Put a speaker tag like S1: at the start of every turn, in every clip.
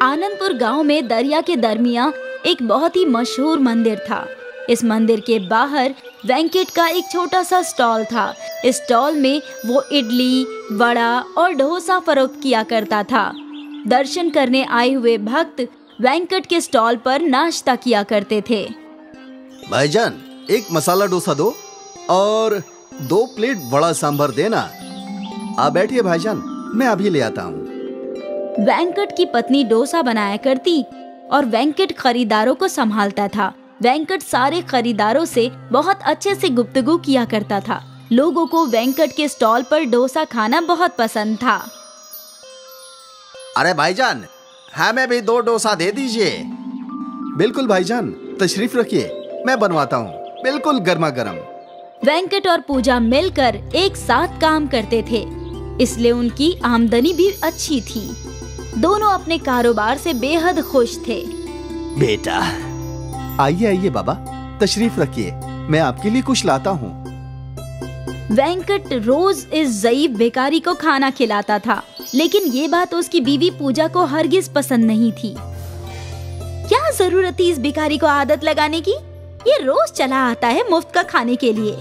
S1: आनंदपुर गांव में दरिया के दरमियां एक बहुत ही मशहूर मंदिर था। इस मंदिर के बाहर वेंकट का एक छोटा सा स्टॉल था। इस स्टॉल में वो इडली, वड़ा और डोसा फरोख्त किया करता था। दर्शन करने आए हुए भक्त वेंकट के स्टॉल पर नाश्ता किया करते थे।
S2: भाईजान, एक मसाला डोसा दो और 2 प्लेट वड़ा सांभर देना। आप बैठिए भाईजान, मैं अभी ले आता हूँ।
S1: वेंकट की पत्नी डोसा बनाया करती और वेंकट खरीदारों को संभालता था। वेंकट सारे खरीदारों से बहुत अच्छे से गुफ्तगू किया करता था। लोगों को वेंकट के स्टॉल पर डोसा खाना बहुत पसंद था।
S2: अरे भाईजान, हमें भी 2 डोसा दे दीजिए। बिल्कुल भाईजान, तशरीफ रखिए, मैं बनवाता हूँ, बिल्कुल गर्मा गर्म।
S1: वेंकट और पूजा मिलकर एक साथ काम करते थे, इसलिए उनकी आमदनी भी अच्छी थी। दोनों अपने कारोबार से बेहद खुश थे।
S2: बेटा, आइए आइए बाबा, तशरीफ रखिए, मैं आपके लिए कुछ लाता हूँ।
S1: वेंकट रोज इस ज़ईफ भिखारी को खाना खिलाता था, लेकिन ये बात उसकी बीवी पूजा को हरगिज पसंद नहीं थी। क्या जरूरत थी इस भिखारी को आदत लगाने की? ये रोज चला आता है मुफ्त का खाने के लिए।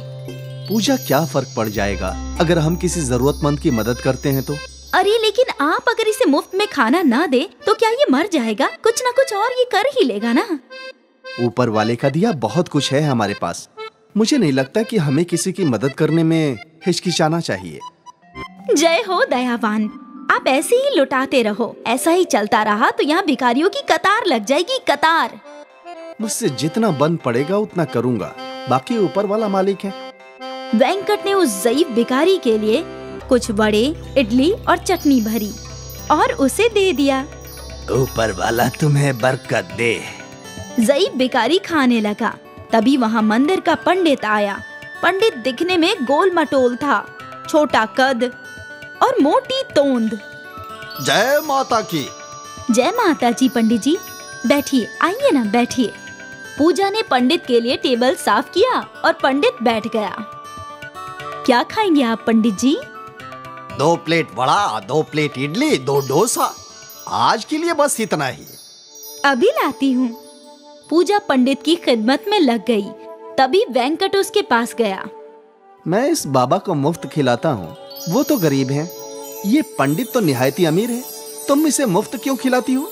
S2: पूजा, क्या फर्क पड़ जाएगा अगर हम किसी जरूरतमंद की मदद करते हैं तो?
S1: अरे लेकिन आप अगर इसे मुफ्त में खाना ना दे तो क्या ये मर जाएगा? कुछ ना कुछ और ये कर ही लेगा ना।
S2: ऊपर वाले का दिया बहुत कुछ है हमारे पास। मुझे नहीं लगता कि हमें किसी की मदद करने में हिचकिचाना चाहिए।
S1: जय हो दयावान, आप ऐसे ही लुटाते रहो। ऐसा ही चलता रहा तो यहाँ भिखारियों की कतार लग जाएगी, कतार।
S2: मुझसे जितना बन पड़ेगा उतना करूँगा, बाकी ऊपर वाला मालिक है।
S1: वेंकट ने उस ज़ईफ भिखारी के लिए कुछ वड़े, इडली और चटनी भरी और उसे दे दिया।
S2: ऊपर वाला तुम्हें बरकत दे।
S1: ज़ईफ भिखारी खाने लगा। तभी वहाँ मंदिर का पंडित आया। पंडित दिखने में गोल मटोल था, छोटा कद और मोटी तोंद।
S2: जय माता की।
S1: जय माता जी। पंडित जी बैठिए, आइए ना बैठिए। पूजा ने पंडित के लिए टेबल साफ किया और पंडित बैठ गया। क्या खाएंगे आप पंडित जी?
S2: 2 प्लेट वड़ा, 2 प्लेट इडली, 2 डोसा। आज के लिए बस इतना ही।
S1: अभी लाती हूँ। पूजा पंडित की खिदमत में लग गई। तभी वेंकट उसके पास गया।
S2: मैं इस बाबा को मुफ्त खिलाता हूँ, वो तो गरीब है। ये पंडित तो निहायती अमीर है, तुम इसे मुफ्त क्यों खिलाती हो?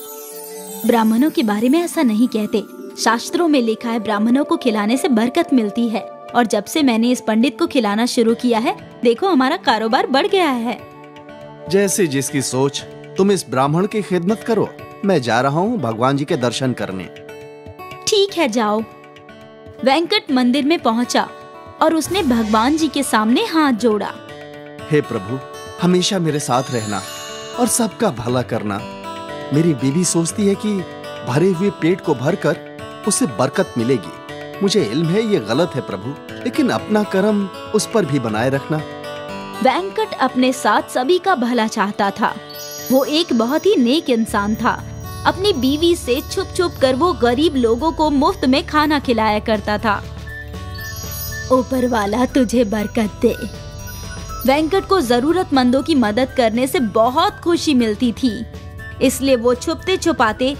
S1: ब्राह्मणों के बारे में ऐसा नहीं कहते। शास्त्रों में लिखा है ब्राह्मणों को खिलाने से बरकत मिलती है। और जब से मैंने इस पंडित को खिलाना शुरू किया है, देखो हमारा कारोबार बढ़ गया है।
S2: जैसे जिसकी सोच। तुम इस ब्राह्मण की खिदमत करो, मैं जा रहा हूँ भगवान जी के दर्शन करने।
S1: ठीक है, जाओ। वेंकट मंदिर में पहुंचा और उसने भगवान जी के सामने हाथ जोड़ा।
S2: हे प्रभु, हमेशा मेरे साथ रहना और सबका भला करना। मेरी बीवी सोचती है कि भरे हुए पेट को भरकर उसे बरकत मिलेगी। मुझे इल्म है ये गलत है प्रभु, लेकिन अपना कर्म उस पर भी बनाए रखना।
S1: वेंकट अपने साथ सभी का भला चाहता था। वो एक बहुत ही नेक इंसान था। अपनी बीवी से छुप छुप कर वो गरीब लोगों को मुफ्त में खाना खिलाया करता था। ऊपर वाला तुझे बरकत दे। वेंकट को जरूरतमंदों की मदद करने से बहुत खुशी मिलती थी, इसलिए वो छुपते छुपाते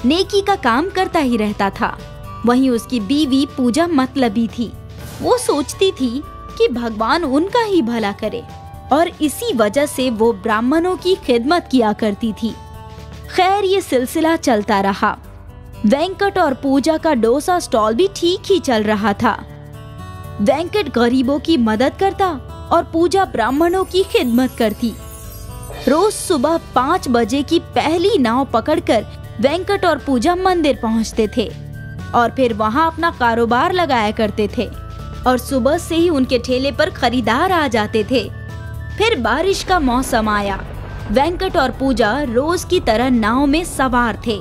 S1: नेकी का काम करता ही रहता था। वहीं उसकी बीवी पूजा मतलबी थी। वो सोचती थी कि भगवान उनका ही भला करे और इसी वजह से वो ब्राह्मणों की खिदमत किया करती थी। खैर, ये सिलसिला चलता रहा। वेंकट और पूजा का डोसा स्टॉल भी ठीक ही चल रहा था। वेंकट गरीबों की मदद करता और पूजा ब्राह्मणों की खिदमत करती। रोज सुबह 5 बजे की पहली नाव पकड़कर वेंकट और पूजा मंदिर पहुंचते थे और फिर वहां अपना कारोबार लगाया करते थे। और सुबह से ही उनके ठेले पर खरीदार आ जाते थे। फिर बारिश का मौसम आया। वेंकट और पूजा रोज की तरह नाव में सवार थे।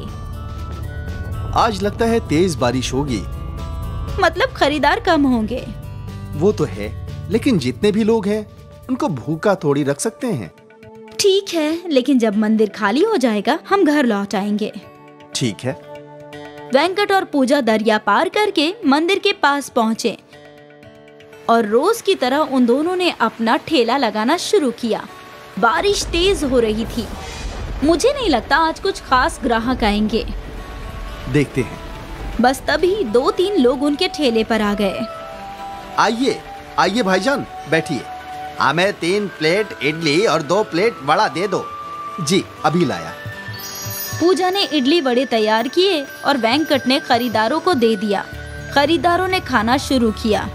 S2: आज लगता है तेज बारिश होगी।
S1: मतलब खरीदार कम होंगे।
S2: वो तो है, लेकिन जितने भी लोग हैं उनको भूखा थोड़ी रख सकते हैं।
S1: ठीक है, लेकिन जब मंदिर खाली हो जाएगा हम घर लौट आएंगे।
S2: ठीक है।
S1: वेंकट और पूजा दरिया पार करके मंदिर के पास पहुँचे और रोज की तरह उन दोनों ने अपना ठेला लगाना शुरू किया। बारिश तेज हो रही थी। मुझे नहीं लगता आज कुछ खास ग्राहक आएंगे।
S2: देखते हैं।
S1: बस तभी 2-3 लोग उनके ठेले पर आ गए।
S2: आइए आइए भाईजान, बैठिए। हमें 3 प्लेट इडली और 2 प्लेट वड़ा दे दो। जी अभी लाया।
S1: पूजा ने इडली वड़े तैयार किए और वेंकट ने खरीदारों को दे दिया। खरीदारों ने खाना शुरू किया।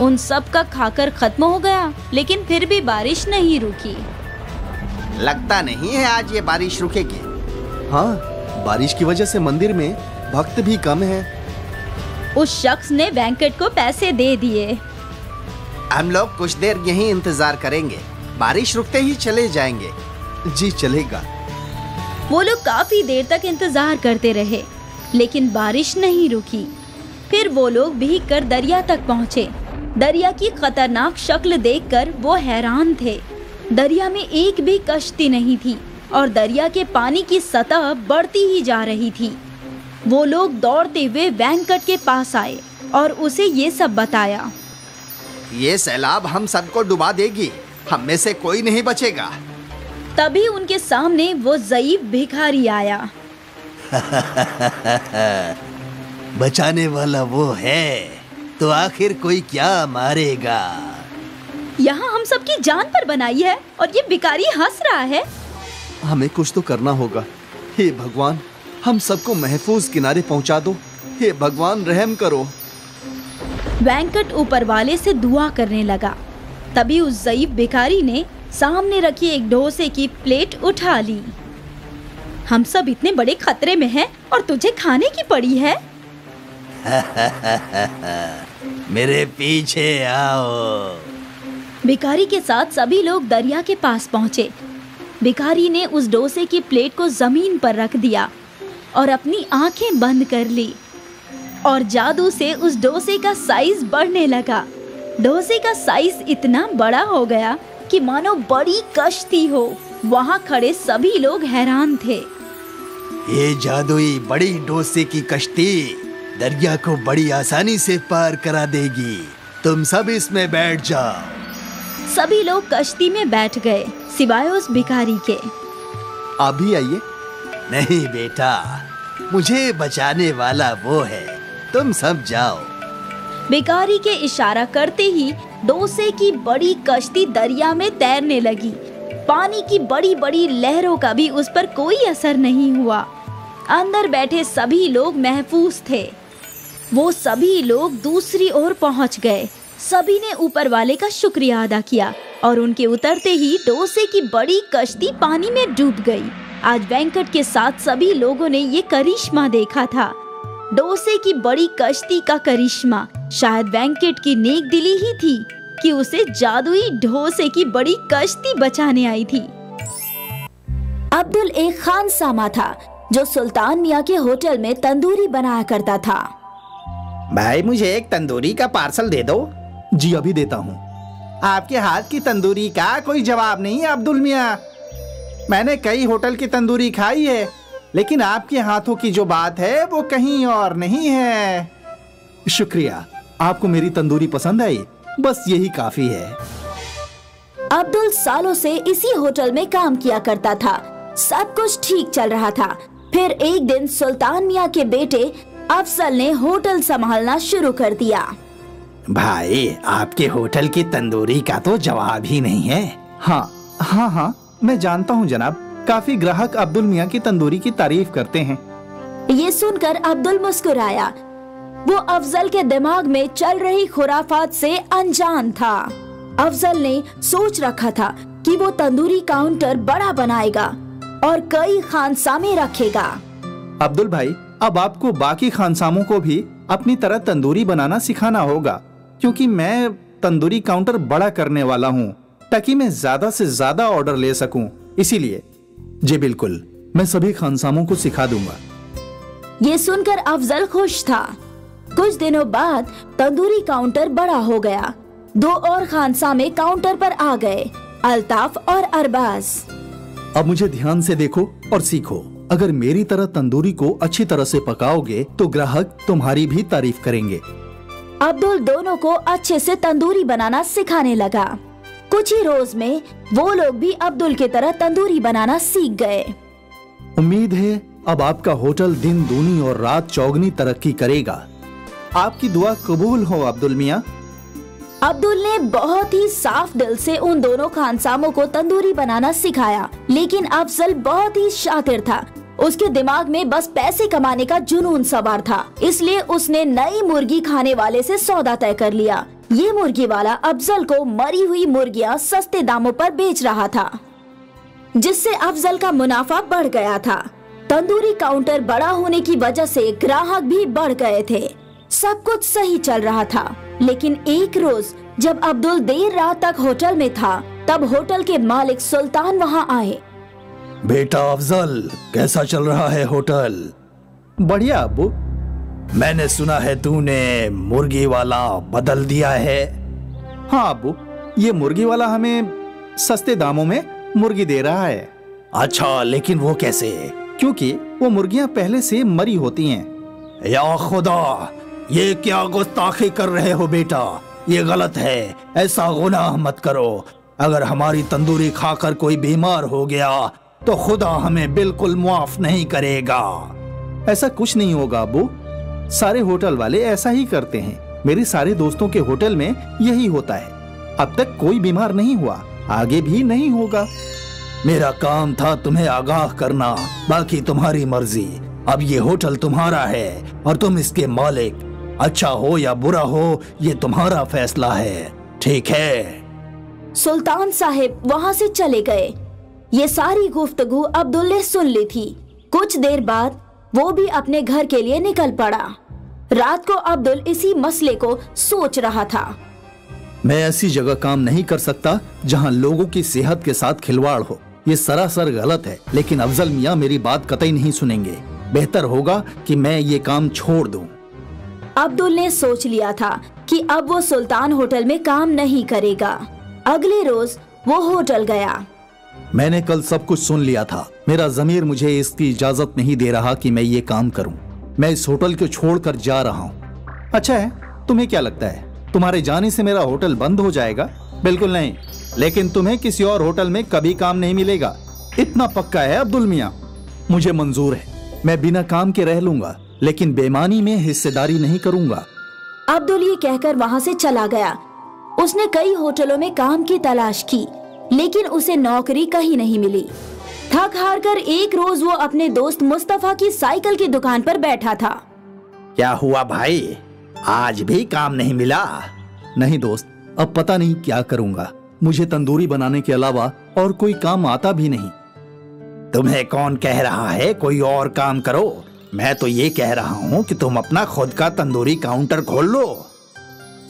S1: उन सब का खाकर खत्म हो गया, लेकिन फिर भी बारिश नहीं रुकी।
S2: लगता नहीं है आज ये बारिश रुकेगी। हाँ, बारिश की वजह से मंदिर में भक्त भी कम है।
S1: उस शख्स ने वेंकट को पैसे दे दिए।
S2: हम लोग कुछ देर यहीं इंतजार करेंगे, बारिश रुकते ही चले जाएंगे। जी चलेगा।
S1: वो लोग काफी देर तक इंतजार करते रहे, लेकिन बारिश नहीं रुकी। फिर वो लोग भीग कर दरिया तक पहुँचे। दरिया की खतरनाक शक्ल देखकर वो हैरान थे। दरिया में एक भी कश्ती नहीं थी और दरिया के पानी की सतह बढ़ती ही जा रही थी। वो लोग दौड़ते हुए वेंकट के पास आए और उसे ये सब बताया।
S2: ये सैलाब हम सबको डुबा देगी, हम में से कोई नहीं बचेगा।
S1: तभी उनके सामने वो ज़ईफ भिखारी आया।
S2: बचाने वाला वो है, तो आखिर कोई क्या मारेगा।
S1: यहाँ हम सबकी जान पर बनाई है और ये भिखारी हंस रहा है।
S2: हमें कुछ तो करना होगा। हे भगवान, हम सबको महफूज किनारे पहुँचा दो। हे भगवान, रहम करो।
S1: वेंकट ऊपर वाले से दुआ करने लगा। तभी उस ज़ईफ भिखारी ने सामने रखी एक डोसे की प्लेट उठा ली। हम सब इतने बड़े खतरे में हैं और तुझे खाने की पड़ी है।
S2: मेरे पीछे आओ।
S1: भिखारी के साथ सभी लोग दरिया के पास पहुंचे। भिखारी ने उस डोसे की प्लेट को जमीन पर रख दिया और अपनी आंखें बंद कर ली और जादू से उस डोसे का साइज बढ़ने लगा। डोसे का साइज इतना बड़ा हो गया कि मानो बड़ी कश्ती हो। वहाँ खड़े सभी लोग हैरान थे।
S2: ये जादुई बड़ी डोसे की कश्ती दरिया को बड़ी आसानी से पार करा देगी। तुम सब इसमें बैठ जाओ।
S1: सभी लोग कश्ती में बैठ गए, सिवाय उस भिखारी के।
S2: आप भी आइए। नहीं बेटा, मुझे बचाने वाला वो है, तुम सब जाओ।
S1: भिखारी के इशारा करते ही डोसे की बड़ी कश्ती दरिया में तैरने लगी। पानी की बड़ी बड़ी लहरों का भी उस पर कोई असर नहीं हुआ। अंदर बैठे सभी लोग महफूज थे। वो सभी लोग दूसरी ओर पहुंच गए। सभी ने ऊपर वाले का शुक्रिया अदा किया और उनके उतरते ही डोसे की बड़ी कश्ती पानी में डूब गई। आज वेंकट के साथ सभी लोगों ने ये करिश्मा देखा था। डोसे की बड़ी कश्ती का करिश्मा शायद वेंकट की नेक दिली ही थी कि उसे जादुई डोसे की बड़ी कश्ती बचाने आई थी। अब्दुल एक खानसामा था जो सुल्तान मियां के होटल में तंदूरी बनाया करता था।
S3: भाई, मुझे एक तंदूरी का पार्सल दे दो।
S2: जी अभी देता हूँ।
S3: आपके हाथ की तंदूरी का कोई जवाब नहीं है अब्दुल मियां। मैंने कई होटल की तंदूरी खाई है, लेकिन आपके हाथों की जो बात है वो कहीं और नहीं है।
S2: शुक्रिया, आपको मेरी तंदूरी पसंद आई, बस यही काफी है।
S1: अब्दुल सालों से इसी होटल में काम किया करता था। सब कुछ ठीक चल रहा था। फिर एक दिन सुल्तान मियां के बेटे अफजल ने होटल संभालना शुरू कर दिया।
S3: भाई, आपके होटल की तंदूरी का तो जवाब ही नहीं है।
S4: हाँ, मैं जानता हूँ जनाब। काफी ग्राहक अब्दुल मियां की तंदूरी की तारीफ करते हैं।
S1: ये सुनकर अब्दुल मुस्कुराया। वो अफजल के दिमाग में चल रही खुराफात से अनजान था। अफजल ने सोच रखा था कि वो तंदूरी काउंटर बड़ा बनाएगा और कई खानसामे रखेगा।
S4: अब्दुल भाई, अब आपको बाकी खानसामों को भी अपनी तरह तंदूरी बनाना सिखाना होगा, क्योंकि मैं तंदूरी काउंटर बड़ा करने वाला हूँ ताकि मैं ज्यादा से ज्यादा ऑर्डर ले सकूं। इसीलिए जी बिल्कुल, मैं सभी खानसामों को सिखा दूंगा।
S1: ये सुनकर अफजल खुश था। कुछ दिनों बाद तंदूरी काउंटर बड़ा हो गया। 2 और खानसामे काउंटर पर आ गए, अल्ताफ और अरबाज।
S4: अब मुझे ध्यान से देखो और सीखो। अगर मेरी तरह तंदूरी को अच्छी तरह से पकाओगे तो ग्राहक तुम्हारी भी तारीफ करेंगे।
S1: अब्दुल दोनों को अच्छे से तंदूरी बनाना सिखाने लगा। कुछ ही रोज में वो लोग भी अब्दुल की तरह तंदूरी बनाना सीख गए।
S4: उम्मीद है अब आपका होटल दिन दूनी और रात चौगनी तरक्की करेगा। आपकी दुआ कबूल हो अब्दुल मियाँ।
S1: अब्दुल ने बहुत ही साफ दिल से उन दोनों खानसामों को तंदूरी बनाना सिखाया, लेकिन अफजल बहुत ही शातिर था। उसके दिमाग में बस पैसे कमाने का जुनून सवार था, इसलिए उसने नई मुर्गी खाने वाले से सौदा तय कर लिया। ये मुर्गी वाला अफजल को मरी हुई मुर्गियां सस्ते दामों पर बेच रहा था, जिससे अफजल का मुनाफा बढ़ गया था। तंदूरी काउंटर बड़ा होने की वजह से ग्राहक भी बढ़ गए थे। सब कुछ सही चल रहा था, लेकिन एक रोज जब अब्दुल देर रात तक होटल में था, तब होटल के मालिक सुल्तान वहाँ आए।
S4: बेटा अफजल, कैसा चल रहा है होटल? बढ़िया अब्बू। मैंने सुना है तूने मुर्गी वाला बदल दिया है। हाँ अब्बू, ये मुर्गी वाला हमें सस्ते दामों में मुर्गी दे रहा है। अच्छा, लेकिन वो कैसे? क्योंकि वो मुर्गियां पहले से मरी होती हैं। या खुदा, ये क्या गुस्ताखी कर रहे हो बेटा? ये गलत है, ऐसा गुनाह मत करो। अगर हमारी तंदूरी खाकर कोई बीमार हो गया तो खुदा हमें बिल्कुल मुआफ नहीं करेगा। ऐसा कुछ नहीं होगा अब्बू, सारे होटल वाले ऐसा ही करते हैं। मेरे सारे दोस्तों के होटल में यही होता है। अब तक कोई बीमार नहीं हुआ, आगे भी नहीं होगा। मेरा काम था तुम्हें आगाह करना, बाकी तुम्हारी मर्जी। अब ये होटल तुम्हारा है और तुम इसके मालिक। अच्छा हो या बुरा हो, ये तुम्हारा फैसला है, ठीक है?
S1: सुल्तान साहिब वहाँ से चले गए। ये सारी गुफ्तगू अब्दुल ने सुन ली थी। कुछ देर बाद वो भी अपने घर के लिए निकल पड़ा। रात को अब्दुल इसी मसले को सोच रहा था।
S4: मैं ऐसी जगह काम नहीं कर सकता जहां लोगों की सेहत के साथ खिलवाड़ हो। ये सरासर गलत है, लेकिन अफजल मियाँ मेरी बात कतई नहीं सुनेंगे। बेहतर होगा कि मैं ये काम छोड़ दूं।
S1: अब्दुल ने सोच लिया था कि अब वो सुल्तान होटल में काम नहीं करेगा। अगले रोज वो होटल गया।
S4: मैंने कल सब कुछ सुन लिया था। मेरा ज़मीर मुझे इसकी इजाजत नहीं दे रहा कि मैं ये काम करूं। मैं इस होटल को छोड़कर जा रहा हूं। अच्छा है, तुम्हें क्या लगता है तुम्हारे जाने से मेरा होटल बंद हो जाएगा? बिल्कुल नहीं, लेकिन तुम्हें किसी और होटल में कभी काम नहीं मिलेगा। इतना पक्का है अब्दुल मियाँ? मुझे मंजूर है, मैं बिना काम के रह लूंगा, लेकिन बेईमानी में हिस्सेदारी नहीं करूंगा।
S1: अब्दुल ये कहकर वहाँ से चला गया। उसने कई होटलों में काम की तलाश की, लेकिन उसे नौकरी कहीं नहीं मिली। थक हार कर एक रोज वो अपने दोस्त मुस्तफा की साइकिल की दुकान पर बैठा था।
S4: क्या हुआ भाई, आज भी काम नहीं मिला? नहीं दोस्त, अब पता नहीं क्या करूंगा। मुझे तंदूरी बनाने के अलावा और कोई काम आता भी नहीं। तुम्हें कौन कह रहा है कोई और काम करो? मैं तो ये कह रहा हूँ कि तुम अपना खुद का तंदूरी काउंटर खोल लो।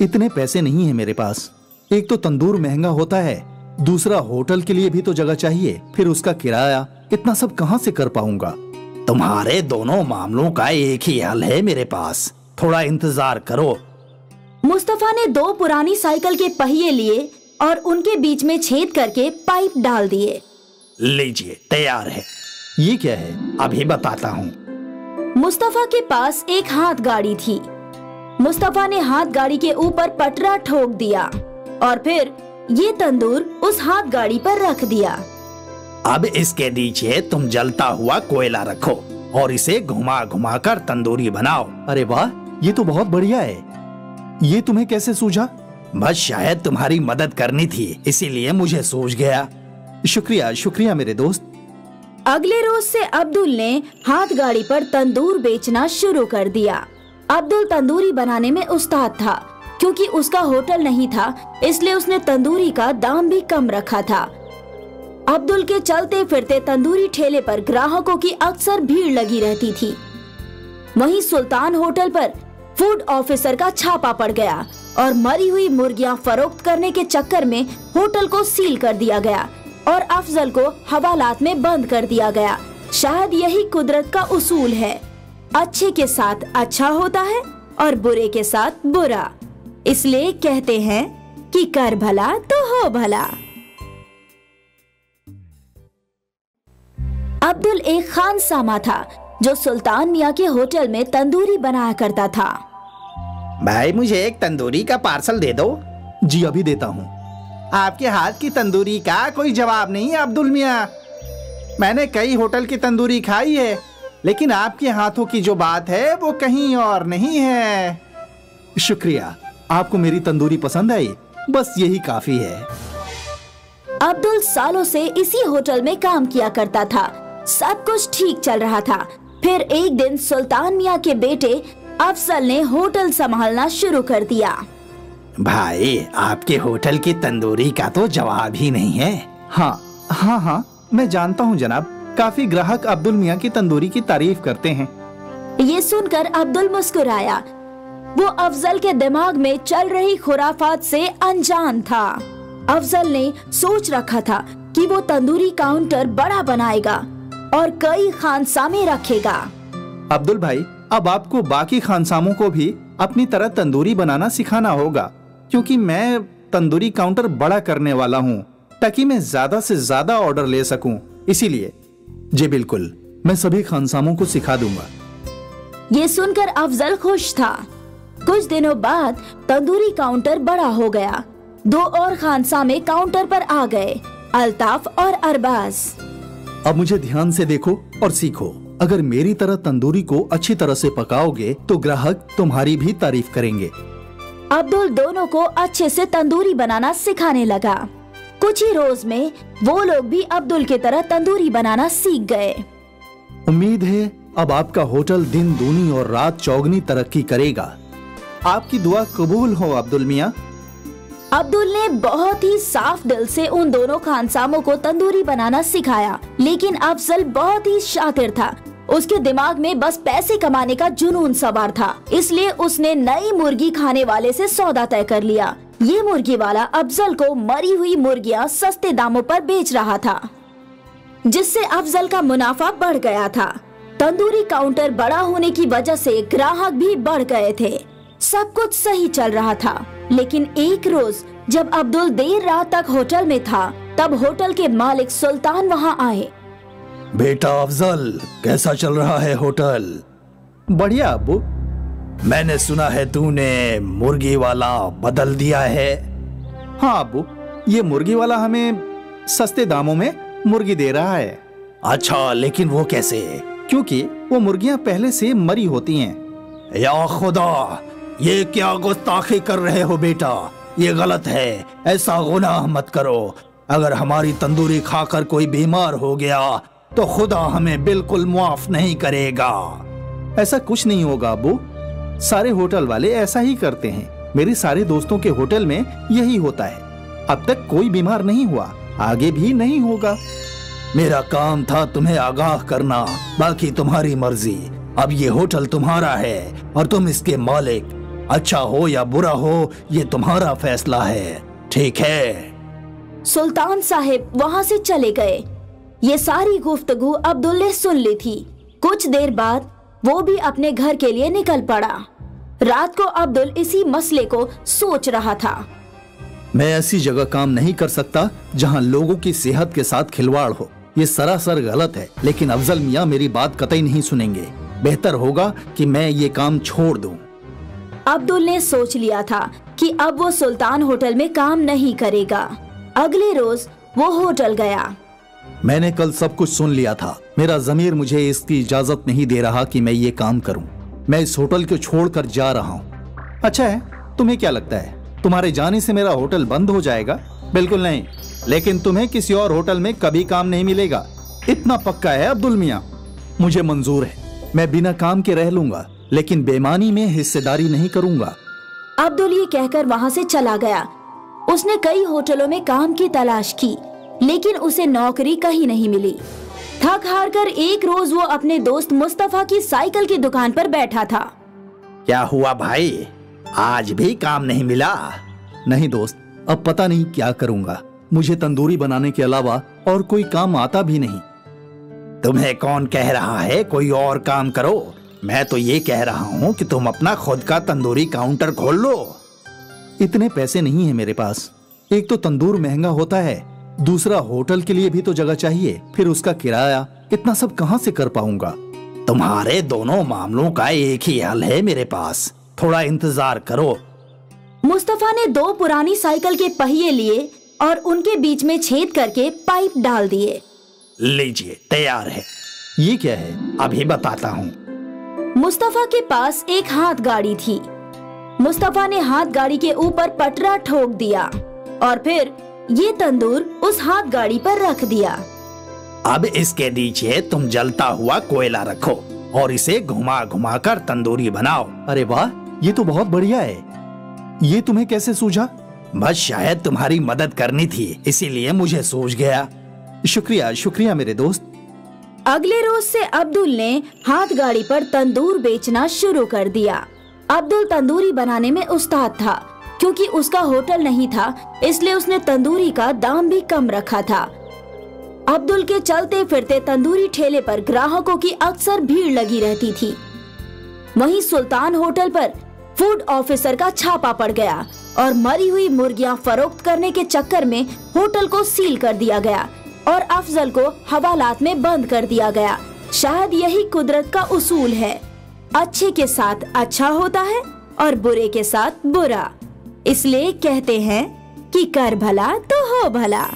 S4: इतने पैसे नहीं है मेरे पास। एक तो तंदूर महंगा होता है, दूसरा होटल के लिए भी तो जगह चाहिए, फिर उसका किराया। इतना सब कहाँ से कर पाऊंगा? तुम्हारे दोनों मामलों का एक ही हल है मेरे पास, थोड़ा इंतजार करो।
S1: मुस्तफा ने 2 पुरानी साइकिल के पहिए लिए और उनके बीच में छेद करके पाइप डाल दिए।
S4: लीजिए, तैयार है। ये क्या है? अभी बताता हूँ।
S1: मुस्तफा के पास एक हाथ गाड़ी थी। मुस्तफा ने हाथ गाड़ी के ऊपर पटरा ठोक दिया और फिर ये तंदूर उस हाथ गाड़ी पर रख दिया।
S4: अब इसके नीचे तुम जलता हुआ कोयला रखो और इसे घुमा घुमा कर तंदूरी बनाओ। अरे वाह, ये तो बहुत बढ़िया है। ये तुम्हें कैसे सूझा? बस शायद तुम्हारी मदद करनी थी, इसीलिए मुझे सूझ गया। शुक्रिया शुक्रिया मेरे दोस्त।
S1: अगले रोज से अब्दुल ने हाथ गाड़ी पर तंदूर बेचना शुरू कर दिया। अब्दुल तंदूरी बनाने में उस्ताद था। क्योंकि उसका होटल नहीं था, इसलिए उसने तंदूरी का दाम भी कम रखा था। अब्दुल के चलते फिरते तंदूरी ठेले पर ग्राहकों की अक्सर भीड़ लगी रहती थी। वहीं सुल्तान होटल पर फूड ऑफिसर का छापा पड़ गया और मरी हुई मुर्गियां फरोख्त करने के चक्कर में होटल को सील कर दिया गया और अफजल को हवालात में बंद कर दिया गया। शायद यही कुदरत का उसूल है, अच्छे के साथ अच्छा होता है और बुरे के साथ बुरा। इसलिए कहते हैं कि कर भला तो हो भला। अब्दुल एक खानसामा था जो सुल्तान मियाँ के होटल में तंदूरी बनाया करता था।
S3: भाई, मुझे एक तंदूरी का पार्सल दे दो।
S4: जी अभी देता हूँ।
S3: आपके हाथ की तंदूरी का कोई जवाब नहीं है अब्दुल मियाँ। मैंने कई होटल की तंदूरी खाई है, लेकिन आपके हाथों की जो बात है वो कहीं और नहीं है।
S4: शुक्रिया, आपको मेरी तंदूरी पसंद आई, बस यही काफी है।
S1: अब्दुल सालों से इसी होटल में काम किया करता था। सब कुछ ठीक चल रहा था। फिर एक दिन सुल्तान मियाँ के बेटे अफजल ने होटल संभालना शुरू कर दिया।
S3: भाई, आपके होटल की तंदूरी का तो जवाब ही नहीं है।
S4: हाँ, मैं जानता हूँ जनाब। काफी ग्राहक अब्दुल मियाँ की तंदूरी की तारीफ करते हैं।
S1: ये सुनकर अब्दुल मुस्कुराया। वो अफजल के दिमाग में चल रही खुराफात से अनजान था। अफजल ने सोच रखा था कि वो तंदूरी काउंटर बड़ा बनाएगा और कई खानसामे रखेगा।
S4: अब्दुल भाई, अब आपको बाकी खानसामों को भी अपनी तरह तंदूरी बनाना सिखाना होगा, क्योंकि मैं तंदूरी काउंटर बड़ा करने वाला हूँ ताकि मैं ज्यादा से ज्यादा ऑर्डर ले सकूं। इसीलिए जी बिल्कुल, मैं सभी खानसामों को सिखा दूंगा।
S1: ये सुनकर अफजल खुश था। कुछ दिनों बाद तंदूरी काउंटर बड़ा हो गया। 2 और खानसामे काउंटर पर आ गए, अल्ताफ और अरबाज।
S4: अब मुझे ध्यान से देखो और सीखो। अगर मेरी तरह तंदूरी को अच्छी तरह से पकाओगे तो ग्राहक तुम्हारी भी तारीफ करेंगे।
S1: अब्दुल दोनों को अच्छे से तंदूरी बनाना सिखाने लगा। कुछ ही रोज में वो लोग भी अब्दुल की तरह तंदूरी बनाना सीख गए।
S4: उम्मीद है अब आपका होटल दिन दूनी और रात चौगनी तरक्की करेगा। आपकी दुआ कबूल हो अब्दुल मियाँ।
S1: अब्दुल ने बहुत ही साफ दिल से उन दोनों खानसामों को तंदूरी बनाना सिखाया, लेकिन अफजल बहुत ही शातिर था। उसके दिमाग में बस पैसे कमाने का जुनून सवार था, इसलिए उसने नई मुर्गी खाने वाले से सौदा तय कर लिया। ये मुर्गी वाला अफजल को मरी हुई मुर्गियां सस्ते दामों पर बेच रहा था, जिससे अफजल का मुनाफा बढ़ गया था। तंदूरी काउंटर बड़ा होने की वजह से ग्राहक भी बढ़ गए थे। सब कुछ सही चल रहा था, लेकिन एक रोज जब अब्दुल देर रात तक होटल में था, तब होटल के मालिक सुल्तान वहाँ आए।
S4: बेटा अफजल, कैसा चल रहा है होटल? बढ़िया अब्बू। मैंने सुना है तूने मुर्गी वाला बदल दिया है। हाँ अब्बू, ये मुर्गी वाला हमें सस्ते दामों में मुर्गी दे रहा है। अच्छा, लेकिन वो कैसे? क्योंकि वो मुर्गियां पहले से मरी होती हैं। या खुदा, ये क्या गुस्ताखी कर रहे हो बेटा? ये गलत है, ऐसा गुनाह मत करो। अगर हमारी तंदूरी खाकर कोई बीमार हो गया तो खुदा हमें बिल्कुल मुआफ नहीं करेगा। ऐसा कुछ नहीं होगा अब्बू, सारे होटल वाले ऐसा ही करते हैं। मेरे सारे दोस्तों के होटल में यही होता है। अब तक कोई बीमार नहीं हुआ, आगे भी नहीं होगा। मेरा काम था तुम्हें आगाह करना, बाकी तुम्हारी मर्जी। अब ये होटल तुम्हारा है और तुम इसके मालिक। अच्छा हो या बुरा हो, ये तुम्हारा फैसला है, ठीक है?
S1: सुल्तान साहिब वहाँ से चले गए। ये सारी गुफ्तगू अब्दुल ने सुन ली थी। कुछ देर बाद वो भी अपने घर के लिए निकल पड़ा। रात को अब्दुल इसी मसले को सोच रहा था।
S4: मैं ऐसी जगह काम नहीं कर सकता जहाँ लोगों की सेहत के साथ खिलवाड़ हो। ये सरासर गलत है, लेकिन अफजल मियाँ मेरी बात कतई नहीं सुनेंगे। बेहतर होगा कि मैं ये काम छोड़ दूं।
S1: अब्दुल ने सोच लिया था कि अब वो सुल्तान होटल में काम नहीं करेगा। अगले रोज वो होटल गया।
S4: मैंने कल सब कुछ सुन लिया था। मेरा ज़मीर मुझे इसकी इजाजत नहीं दे रहा कि मैं ये काम करूं। मैं इस होटल को छोड़कर जा रहा हूं। अच्छा है, तुम्हें क्या लगता है तुम्हारे जाने से मेरा होटल बंद हो जाएगा? बिल्कुल नहीं, लेकिन तुम्हें किसी और होटल में कभी काम नहीं मिलेगा। इतना पक्का है अब्दुल मियाँ? मुझे मंजूर है, मैं बिना काम के रह लूंगा, लेकिन बेईमानी में हिस्सेदारी नहीं करूंगा।
S1: अब्दुल ये कहकर वहाँ से चला गया। उसने कई होटलों में काम की तलाश की, लेकिन उसे नौकरी कहीं नहीं मिली। थक हार कर एक रोज वो अपने दोस्त मुस्तफा की साइकिल की दुकान पर बैठा था।
S3: क्या हुआ भाई, आज भी काम नहीं मिला?
S4: नहीं दोस्त, अब पता नहीं क्या करूंगा। मुझे तंदूरी बनाने के अलावा और कोई काम आता भी नहीं।
S3: तुम्हें कौन कह रहा है कोई और काम करो? मैं तो ये कह रहा हूँ कि तुम अपना खुद का तंदूरी काउंटर खोल लो।
S4: इतने पैसे नहीं है मेरे पास। एक तो तंदूर महंगा होता है, दूसरा होटल के लिए भी तो जगह चाहिए, फिर उसका किराया। इतना सब कहाँ से कर पाऊंगा?
S3: तुम्हारे दोनों मामलों का एक ही हल है मेरे पास, थोड़ा इंतजार करो।
S1: मुस्तफा ने 2 पुरानी साइकिल के पहिए लिए और उनके बीच में छेद करके पाइप डाल दिए।
S3: लीजिए, तैयार है।
S4: ये क्या है?
S3: अभी बताता हूँ।
S1: मुस्तफा के पास एक हाथ गाड़ी थी। मुस्तफा ने हाथ गाड़ी के ऊपर पटरा ठोक दिया और फिर ये तंदूर उस हाथ गाड़ी पर रख दिया।
S3: अब इसके नीचे तुम जलता हुआ कोयला रखो और इसे घुमा घुमा कर तंदूरी बनाओ।
S4: अरे वाह, ये तो बहुत बढ़िया है। ये तुम्हें कैसे सूझा?
S3: बस शायद तुम्हारी मदद करनी थी, इसीलिए मुझे सूझ गया।
S4: शुक्रिया शुक्रिया मेरे दोस्त।
S1: अगले रोज से अब्दुल ने हाथ गाड़ी पर तंदूर बेचना शुरू कर दिया। अब्दुल तंदूरी बनाने में उस्ताद था। क्योंकि उसका होटल नहीं था, इसलिए उसने तंदूरी का दाम भी कम रखा था। अब्दुल के चलते फिरते तंदूरी ठेले पर ग्राहकों की अक्सर भीड़ लगी रहती थी। वहीं सुल्तान होटल पर फूड ऑफिसर का छापा पड़ गया और मरी हुई मुर्गियां फरोख्त करने के चक्कर में होटल को सील कर दिया गया और अफजल को हवालात में बंद कर दिया गया। शायद यही कुदरत का उसूल है, अच्छे के साथ अच्छा होता है और बुरे के साथ बुरा। इसलिए कहते हैं कि कर भला तो हो भला।